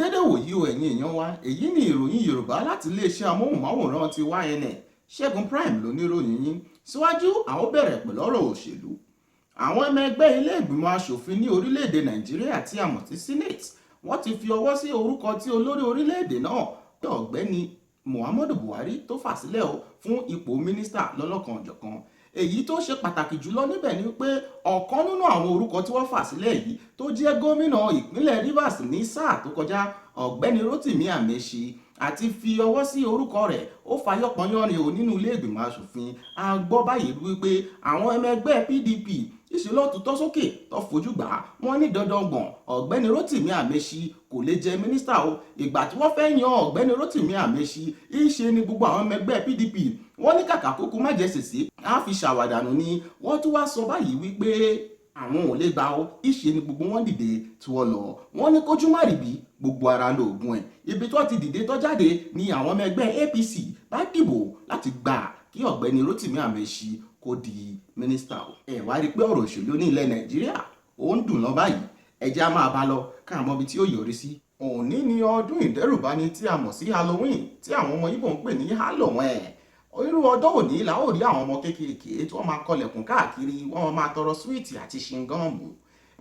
dédé wòyí o ẹ̀yin èèyàn wa, èyí ni ìròyìn Yorùbá láti iléeṣẹ́ amóhùnmáwòrán ti YNN. Segun Pryme ló ní ìròyìn yín. Síwájú àwọn bẹ̀rẹ̀ pẹ̀lú ọ̀rọ̀ òṣèlú. Àwọn ọmọ ẹgbẹ́ ilé ìgbìmọ̀ aṣòfin ní orílẹ̀-èdè Nàìjíríà tí a mọ̀ sí Senate wọ́n ti fi ọwọ́ sí orúkọ tí olórí orílẹ̀-èdè náà ọ̀gbẹ́ni Muhammadu Buhari tó fà sílẹ̀ fún ipò mínísítà lọ́lọ́kan-ò-jọ̀kan. Èyí tó ṣe pàtàkì jùlọ níbẹ̀ ni pé ọ̀kan nínú àwọn orúkọ tí wọ́n fà sílẹ̀ yìí tó jẹ́ gómìnà ìpínlẹ̀ Rivers ní sáà tó kọjá ọ̀gbẹ́ni Rotimi Amechi àti fi ọwọ́ sí orúkọ rẹ̀ ó fayọ́pọnyọ́rin nínú ilé ìgbìmọ̀ aṣòfin. A gbọ́ báyìí wípé àwọn ọmọ ẹgbẹ́ PDP ìṣèlú tutọ́ sókè tó fojú gbà wọ́n ní dandan gbọ̀n ọ̀gbẹ́ni Rotimi Amechi kò lè jẹ mínísítà ìgbà tí wọ́n fẹ́ yan ọ̀gbẹ́ni Rotimi Amechi ìṣe ni gbogbo àwọn ọmọ ẹgbẹ́ PDP wọ́n ní kàkà kókó má jẹ́ sèse á fi ṣàwàdànù ni wọ́n tún wá sọ báyìí wípé àwọn ò lè gbà ìṣe ni gbogbo wọn dìde tí wọ́n lọ wọ́n ní kójú má rí bí gbogbo ara lóògùn ẹ̀ ibi tó ti dìde tó jáde ni àwọn ọmọ ẹgbẹ́ APC bá dìbò láti gbà kí ọ̀gbẹ́ni Rotimi Amechi kó di mínísítà ẹ wá rí i pé ọ̀rọ̀ òṣèlú ní ilẹ̀ Nàìjíríà ó ń dùn lọ báyìí ẹjẹ́ á máa bá lọ káàmọ́ ibi tí ó yọrí sí. Òní ni ọdún ìdẹ́rùbani tí a mọ̀ sí Halloween tí àwọn ọmọ Ìgbò ń pè ní Halloween. Irú ọjọ́ òní la ó rí àwọn ọmọ kéékèèké tí wọ́n máa kọlẹ̀kùn káàkiri wọ́n máa tọrọ súwìtì àti ṣingọ́ọ̀mù.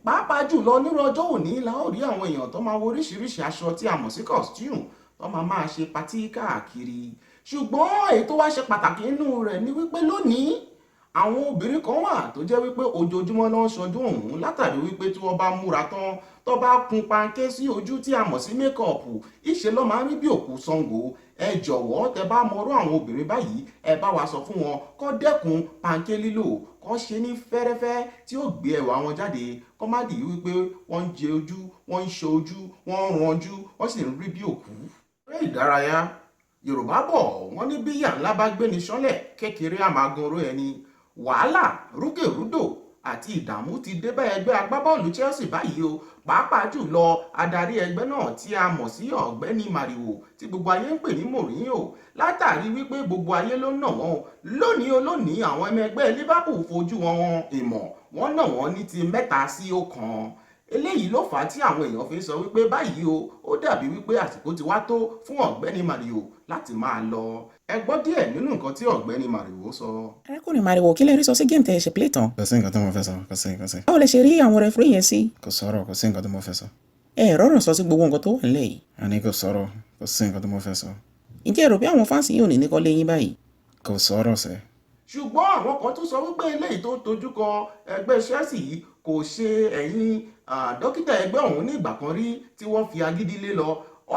Pàápàá jùlọ nírú ọjọ́ òní la ó rí àwọn èèyàn tó máa wọ oríṣiríṣi aṣọ tí a mọ̀ sí costume tó máa ṣe patí káàkiri. Ṣùgbọ́n èyí tó wá ṣe pàtàkì nínú rẹ̀ ni wípé lónìí àwọn obìnrin kan wà tó jẹ́ wípé ojoojúmọ́ ló ń ṣọdún ọ̀hún látàrí wípé tí wọ́n bá múra tán tó bá kun panké sí ojú tí a mọ̀ sí mékọ̀ọ̀pù ìṣe ló máa ń rí bí òkú Ṣàngó. Ẹ jọ̀wọ́ tẹ bá mọrú àwọn obìnrin báyìí ẹ bá wa sọ fún wọn kó dẹ́kun panké lílò kó ṣe ní fẹ́rẹ́fẹ́ tí ó gbé ẹwà wọn jáde kó má dì wípé wọ́n ń jẹ ojú wọ́n ń ṣe ojú wọ́n ń ranjú wọ́n sì ń rí bí òkú. Eré ìdárayá Yorùbá bọ̀ wọ́n ní bí ìyà ńlá bá gbéni ṣánlẹ̀ kékeré àmàgànró ẹni. Wàhálà rúkèrúdò àti ìdààmú ti dé bá ẹgbẹ́ agbábọ́ọ̀lù Chelsea báyìí pàápàá jùlọ adarí ẹgbẹ́ náà tí a mọ̀ sí ọ̀gbẹ́ni Màrìwò tí gbogbo ayé ń pè ní Mourinho látàrí wípé gbogbo ayé ló nà wọ́n lónìí àwọn ọmọ ẹgbẹ́ Liverpool fojú wọn ìmọ̀ wọ́n nà wọ́n ní ti 3-1. Eléyìí ló fà á tí àwọn èèyàn fi ń sọ wípé báyìí ó dàbí wípé àsìkò ti wá tó fún ọ̀gbẹ́ni Màrìwò láti máa lọ. Ẹ gbọ́ díẹ̀ nínú nǹkan tí ọ̀gbẹ́ni Màrìwò sọ. Arákùnrin Màrìwò kí lè rí sọ sí géèmù tẹ́ ẹ ṣe play tán. Kò sí nǹkan tí mo fẹ́ sọ, kò sí. Báwo lẹ ṣe rí àwọn rẹfúrí yẹn sí? Kò sọ̀rọ̀, kò sí nǹkan tí mo fẹ́ sọ. Ẹ rọrùn sọ sí gbogbo nǹkan tó wà nílẹ̀ yìí. Àní kò sọ̀rọ̀, kò sí nǹkan tí mo fẹ́ sọ. Ǹjẹ́ ẹ rò pé àwọn fáǹsì yìí ò ní ní kọ́ lé yín báyìí? Kò sọ̀rọ̀ sẹ́. Ṣùgbọ́n àwọn kan tún sọ wípé eléyìí tó tojúkọ ẹgbẹ́ Chelsea yìí kò ṣe ẹ̀yìn dókítà ẹgbẹ́ ọ̀hún ní ìgbà kan rí tí wọ́n fi agídí lé lọ.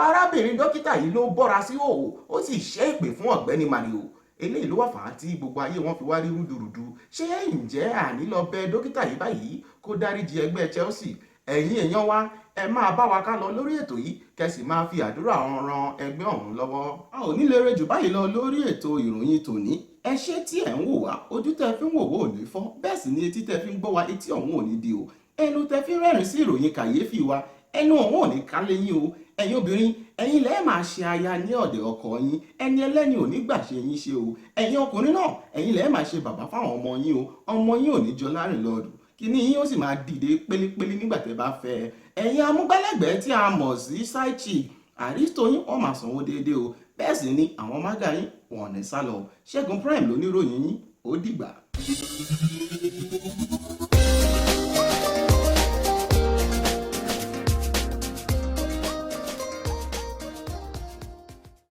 Arábìnrin dókítà yìí ló bọ́ra sí òwò ó sì ṣẹ́ ìpè fún ọ̀gbẹ́ni Màrìwò. Eléyìí ló wà fà á tí gbogbo ayé wọn fi wá rí rúdurùdu. Ṣé ǹjẹ́ àní lọ bẹ dókítà yìí báyìí kó dáríjì ẹgbẹ́ Chelsea? Ẹ̀yin èèyàn wa ẹ máa bá wa ká lọ lórí ètò yìí kẹ́sì máa fi àdúrà ran ẹgbẹ́ ọ̀hún lọ́wọ́. A ò ní lè rejù báyìí lọ lórí ètò ìròyìn tòní. Ẹ ṣé tí ẹ̀ ń wò wá ojú tẹ́ fi ń wò wó ò ní fọ́ bẹ́ẹ̀ sì ni etí tẹ́ fi ń gbọ́ wa etí ọ̀hún ò ní di o. Ẹnu tẹ́ fi ń rẹ́rìn sí ìròyìn kàyéfì wa ẹnu ọ̀hún ò ní ká léyìn o. Ẹ̀yin obìnrin ẹ̀yin lẹ́ẹ̀ máa ṣe aya ní ọ̀dẹ̀ ọkọ yín ẹni ẹlẹ́ni ò ní gbà ṣe yín ṣe o. Ẹ̀yin ọkùnrin náà ẹ̀yin lẹ́ẹ̀ máa ṣe bàbá fáwọn ọmọ yín o. Ọmọ yín ò ní jọ láàrin lọ́ọ̀dù kíní yín ó sì máa dìde pélépélé nígbà tẹ́ bá fẹ́. Ẹ̀yin amúgbálẹ́gbẹ̀ẹ́ tí a mọ̀ sí side chick àrísítò yín wọ́n máa sanwó déédéé o. Bẹ́ẹ̀ sì ni àwọn mágà yín wọ́n ní sálọ. Segun Pryme ló ní ìròyìn yín ó dìgbà.